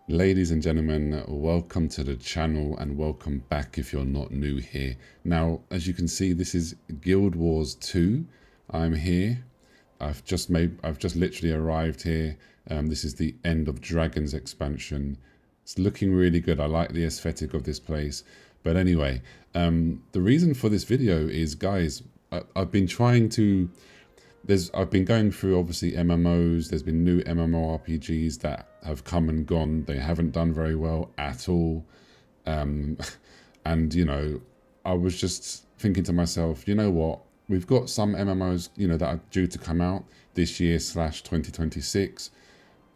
Ladies and gentlemen, welcome to the channel and welcome back if you're not new here. Now, as you can see, this is Guild Wars 2. I'm here. I've just literally arrived here. This is the End of Dragons expansion. It's looking really good. I like the aesthetic of this place. But anyway, the reason for this video is, guys, I've been trying to I've been going through obviously MMOs. There's been new MMORPGs that have come and gone. They haven't done very well at all. Um, and I was just thinking to myself, you know what? We've got some MMOs, that are due to come out this year slash 2026.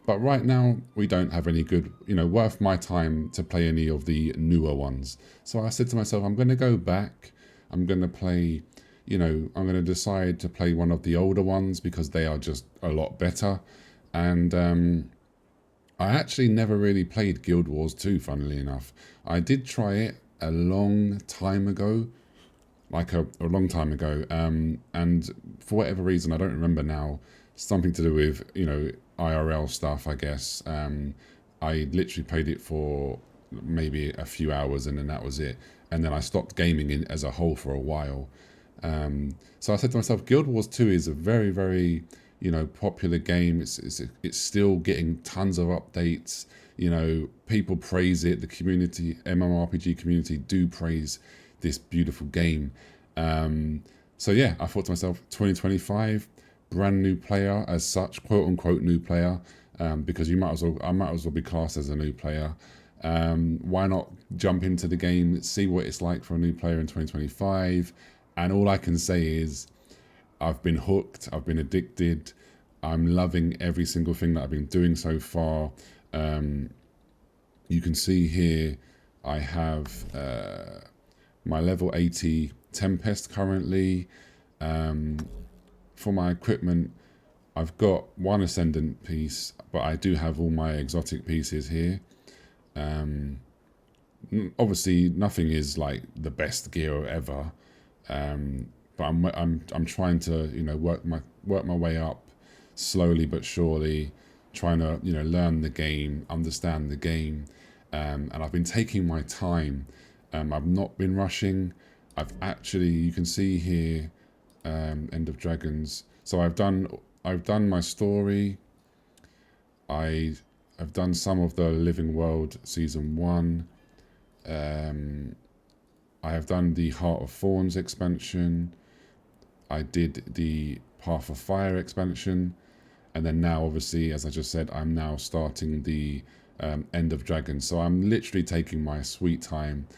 But right now, we don't have any good, worth my time to play any of the newer ones. So I said to myself, I'm going to go back. I'm going to play, I'm going to decide to play one of the older ones because they are just a lot better. And I actually never really played Guild Wars 2, funnily enough. I did try it a long time ago, like a long time ago. And for whatever reason, I don't remember now, something to do with, IRL stuff, I guess. I literally played it for maybe a few hours and then that was it. And then I stopped gaming in as a whole for a while. So I said to myself, Guild Wars 2 is a very, very, popular game. It's still getting tons of updates. People praise it. The community, MMORPG community, do praise this beautiful game. So yeah, I thought to myself, 2025, brand new player as such, quote unquote new player, because I might as well be classed as a new player. Why not jump into the game, see what it's like for a new player in 2025? And all I can say is I've been hooked, I've been addicted, I'm loving every single thing that I've been doing so far. You can see here I have my level 80 Tempest currently. For my equipment, I've got one Ascendant piece, but I do have all my exotic pieces here. Obviously, nothing is like the best gear ever. But I'm trying to work my way up slowly but surely, trying to learn the game, understand the game, and I've been taking my time. I've not been rushing. You can see here, End of Dragons. So I've done my story. I've done some of the Living World season 1. I have done the Heart of Thorns expansion. I did the Path of Fire expansion. And then now, obviously, as I just said, I'm now starting the End of Dragons. So I'm literally taking my sweet time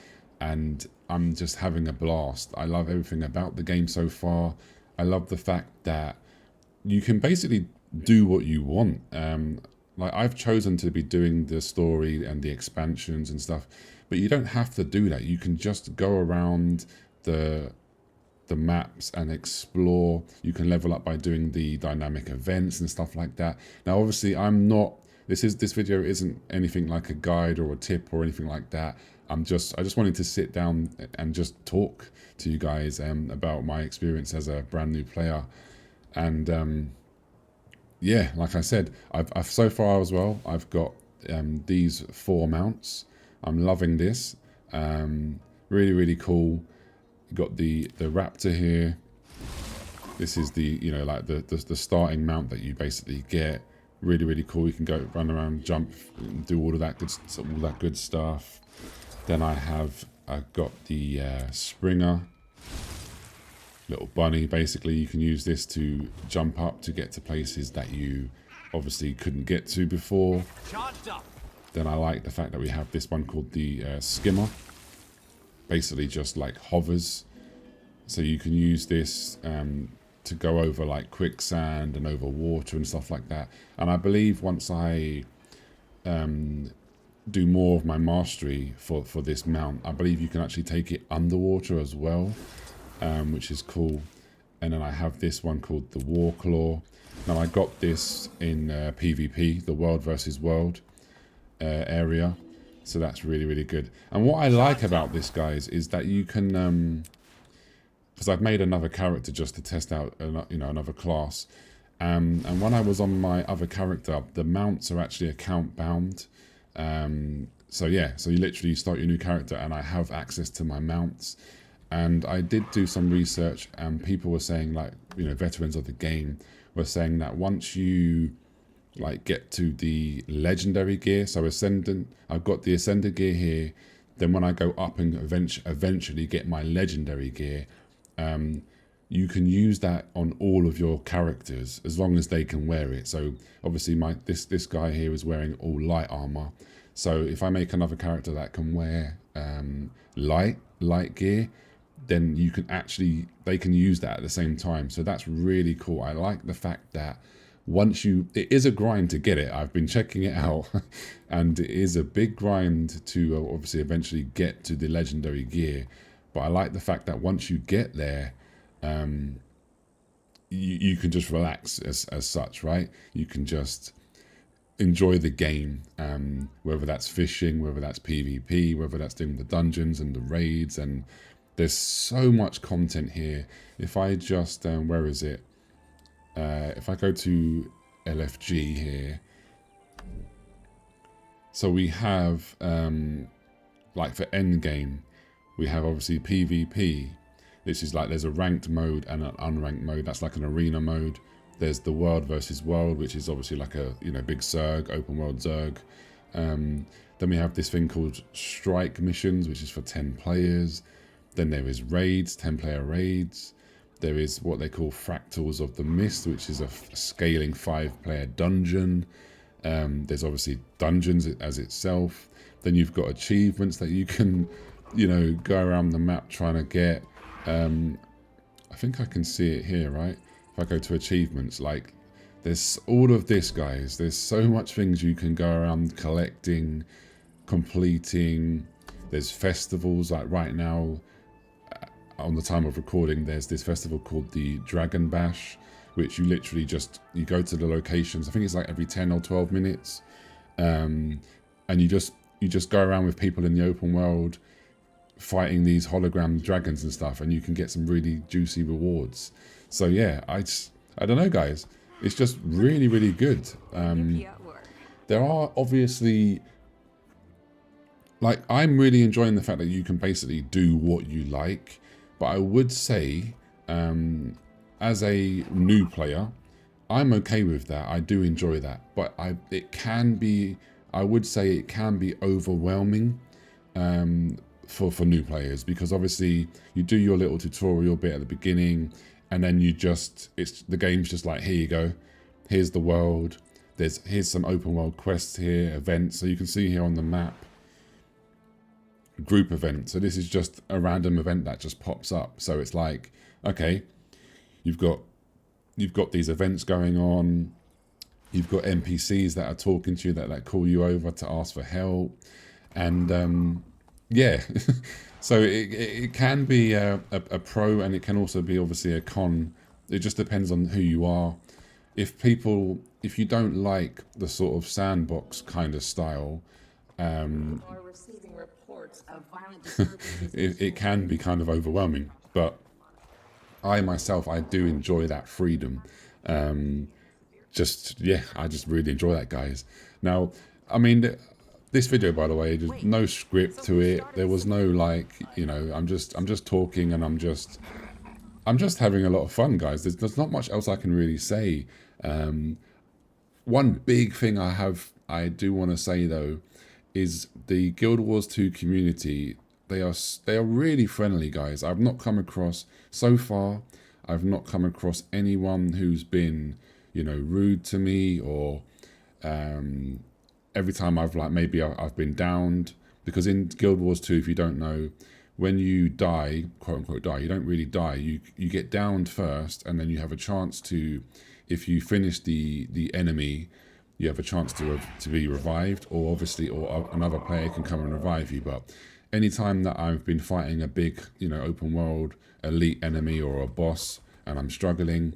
and I'm just having a blast. I love everything about the game so far. I love the fact that you can basically do what you want. Like I've chosen to be doing the story and the expansions and stuff, but you don't have to do that. You can just go around the maps and explore. You can level up by doing the dynamic events and stuff like that. Now, obviously, I'm not. This video isn't anything like a guide or a tip or anything like that. I just wanted to sit down and just talk to you guys about my experience as a brand new player, and yeah, like I said, I've so far as well, I've got these 4 mounts. I'm loving this. Really, really cool. Got the Raptor here. This is the like the starting mount that you basically get. Really, really cool. You can go run around, jump, do all that good stuff. Then I've got the Springer. Little bunny. Basically, you can use this to jump up to get to places that you obviously couldn't get to before. Then I like the fact that we have this one called the Skimmer. Basically just like hovers. So you can use this to go over like quicksand and over water and stuff like that. And I believe once I do more of my mastery for this mount, I believe you can actually take it underwater as well. Which is cool. And then I have this one called the Warclaw. Now I got this in PvP, the World versus World area. So that's really, really good. And what I like about this, guys, is that you can, because I've made another character just to test out, another class. And when I was on my other character, the mounts are actually account bound. So yeah, so you literally start your new character, and I have access to my mounts. And I did do some research, and people were saying, like, you know, veterans of the game were saying that once you like get to the legendary gear, so ascendant, I've got the ascendant gear here. Then when I go up and eventually get my legendary gear, you can use that on all of your characters as long as they can wear it. So obviously this guy here is wearing all light armor. So if I make another character that can wear light gear, then you can actually, they can use that at the same time. So that's really cool. I like the fact that once you, it is a grind to get it. I've been checking it out and it is a big grind to obviously eventually get to the legendary gear. But I like the fact that once you get there, you can just relax as such, right? You can just enjoy the game, whether that's fishing, whether that's PvP, whether that's doing the dungeons and the raids, and there's so much content here. If I just, where is it? If I go to LFG here, so we have, like for endgame, we have obviously PvP. This is like, there's a ranked mode and an unranked mode. That's like an arena mode. There's the world versus world, which is obviously like a, you know, big Zerg, open world Zerg. Then we have this thing called strike missions, which is for 10 players. Then there is raids, 10-player raids. There is what they call Fractals of the Mist, which is a scaling 5-player dungeon. There's obviously dungeons as itself. Then you've got achievements that you can, you know, go around the map trying to get. I think I can see it here, right? If I go to achievements, like there's all of this, guys. There's so much things you can go around collecting, completing. There's festivals, like right now, on the time of recording, there's this festival called the Dragon Bash, which you literally just, you go to the locations. I think it's like every 10 or 12 minutes. And you just go around with people in the open world fighting these hologram dragons and stuff, and you can get some really juicy rewards. So yeah, I don't know, guys. It's just really, really good. There are obviously, like, I'm really enjoying the fact that you can basically do what you like. But I would say, as a new player, I'm okay with that. I do enjoy that. But it can be, I would say it can be overwhelming for new players, because obviously you do your little tutorial bit at the beginning, and then the game's just like, here you go, here's the world, here's some open world quests here, events. So you can see here on the map, group event. So this is just a random event that just pops up. So it's like, okay, you've got these events going on, you've got NPCs that are talking to you, that call you over to ask for help, and yeah. So it can be a pro, and it can also be obviously a con. It just depends on who you are. If you don't like the sort of sandbox kind of style, it can be kind of overwhelming. But I myself, I do enjoy that freedom. I just really enjoy that, guys. Now, I mean, this video, by the way, there's no script to it. There was no, like, you know, I'm just talking, and I'm just having a lot of fun, guys. There's not much else I can really say. One big thing I do want to say though, is the Guild Wars 2 community. They are really friendly, guys. I've not come across anyone who's been, you know, rude to me, or every time I've been downed. Because in Guild Wars 2, if you don't know, when you die, quote unquote die, you don't really die. You get downed first, and then you have a chance to, if you finish the enemy, you have a chance to be revived, or another player can come and revive you. But anytime that I've been fighting a big, you know, open world elite enemy or a boss, and I'm struggling,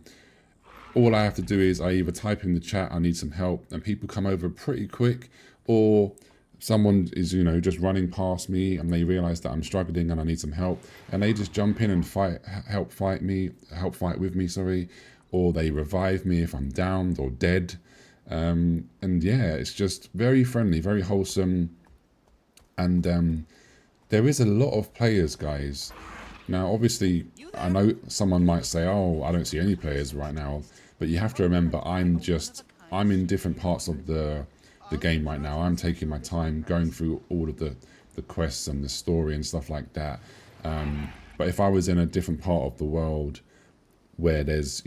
all I have to do is I either type in the chat, I need some help, and people come over pretty quick, or someone is, you know, just running past me and they realize that I'm struggling and I need some help, and they just jump in and help fight with me, or they revive me if I'm downed or dead. And yeah, it's just very friendly, very wholesome, and there is a lot of players, guys. Now, obviously, I know someone might say, "Oh, I don't see any players right now," but you have to remember, I'm in different parts of the game right now. I'm taking my time going through all of the quests and the story and stuff like that. But if I was in a different part of the world where there's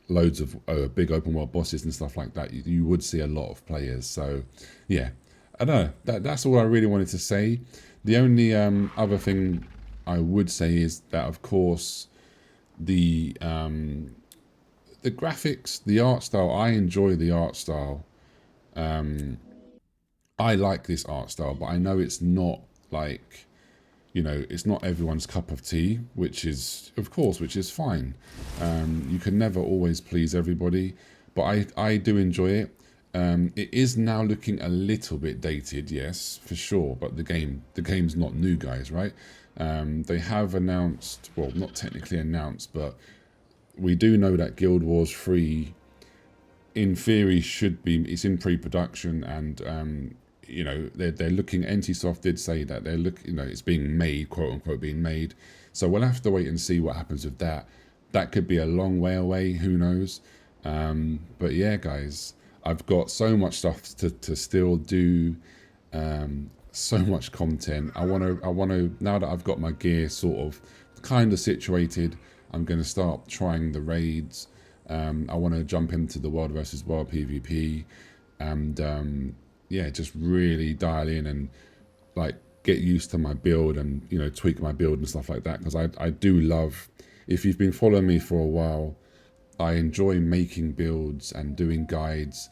loads of big open world bosses and stuff like that, you would see a lot of players. So yeah, I don't know. That's all I really wanted to say. The only other thing I would say is that, of course, the graphics, the art style. I enjoy the art style. I like this art style, but I know it's not like it's not everyone's cup of tea, which is, of course, which is fine. You can never always please everybody, but I do enjoy it. It is now looking a little bit dated, yes, for sure. But the game's not new, guys, right? They have announced, well, not technically announced, but we do know that Guild Wars 3, in theory, should be. It's in pre-production, and they're looking. NCSoft did say that they're it's being made, quote unquote, being made. So we'll have to wait and see what happens with that. That could be a long way away. Who knows? But yeah, guys, I've got so much stuff to still do. So much content. I want to now that I've got my gear sort of kind of situated. I'm going to start trying the raids. I want to jump into the world versus world PvP, and yeah, just really dial in and like get used to my build and tweak my build and stuff like that, because I do love. If you've been following me for a while, I enjoy making builds and doing guides.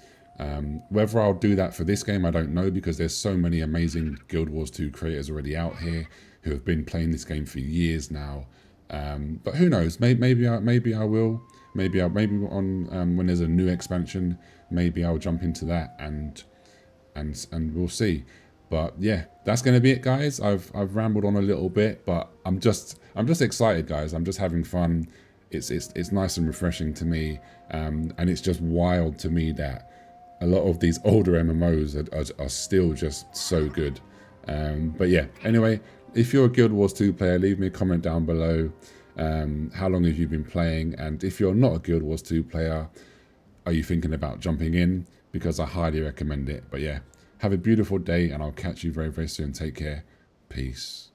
Whether I'll do that for this game, I don't know, because there's so many amazing Guild Wars 2 creators already out here who have been playing this game for years now. But who knows? Maybe I will. Maybe on when there's a new expansion, maybe I'll jump into that and we'll see. But yeah, that's going to be it, guys. I've rambled on a little bit, but I'm just excited, guys. I'm just having fun. It's nice and refreshing to me, and it's just wild to me that a lot of these older MMOs are still just so good. But yeah, anyway, if you're a Guild Wars 2 player, leave me a comment down below. How long have you been playing? And if you're not a Guild Wars 2 player, are you thinking about jumping in? Because I highly recommend it. But yeah, have a beautiful day, and I'll catch you very, very soon. Take care. Peace.